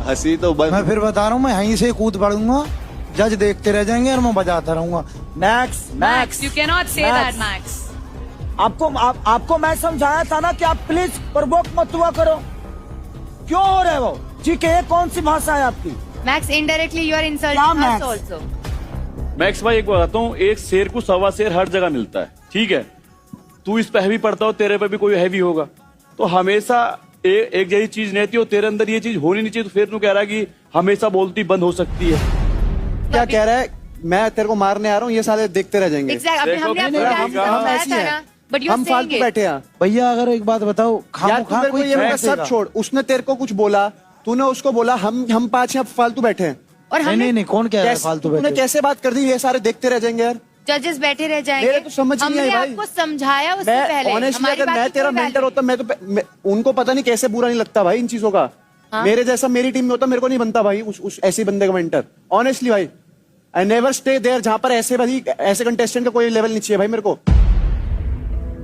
हंसी तो बंद। मैं फिर बता रहा हूँ, मैं यहीं से कूद पड़ूंगा, जज देखते रह जाएंगे और मैं बजाता रहूंगा। Max, Max, you cannot say that, Max. आपको मैं समझाया था ना कि आप प्लीज प्रवोक मत हुआ करो। क्यों हो रहे हो जी के? ये कौन सी भाषा है आपकी? Max, indirectly you are क्या insulting us Max? also. Max भाई एक बताता हूँ, एक शेर को सवा शेर हर जगह मिलता है, ठीक है। तू इस पे हैवी पड़ता हो, तेरे पे भी कोई हैवी होगा। तो हमेशा एक जैसी चीज नहीं थी, और तेरे अंदर ये चीज होनी नहीं चाहिए। तो फिर तू कह रहा है कि हमेशा बोलती बंद हो सकती है। क्या कह रहा है? मैं तेरे को मारने आ रहा हूँ, ये साले देखते रह जाएंगे। Exactly. अभी देखो, हमने आपको नहीं, क्या हम समझाया ऐसी था हैं। ना, but you are हम saying फालतू it. बैठे हैं। भैया अगर एक बात बताओ, यार तू खामोखा मेरे को कोई ये क्यों बता, सब हंसेगा? छोड़। उसने तेरे को कुछ बोला, तूने उसको बोला, हम पांच यहाँ फालतू बैठे हैं। और नहीं हमने नहीं, कौन कह रहा है फालतू तूने बैठे? कैसे बात कर दी? ये सारे देखते रह जाएंगे यार। जजेस बैठे रह जाएंगे। मेरे तो समझ नहीं आई हमने भाई। आपको समझाया उससे मैं पहले। ऑनेस्टली हमारी अगर बात मैं की तेरा कोई मेंटर value होता, उनको पता नहीं कैसे बुरा नहीं लगता भाई इन चीजों का। हाँ? मेरे जैसा मेरी टीम में होता, मेरे को नहीं बनता भाई उस ऐसे बंदे का मेंटर। ऑनेस्टली भाई, आई नेवर स्टे देयर जहां पर ऐसे कंटेस्टेंट का कोई लेवल नहीं चाहिए भाई मेरे को।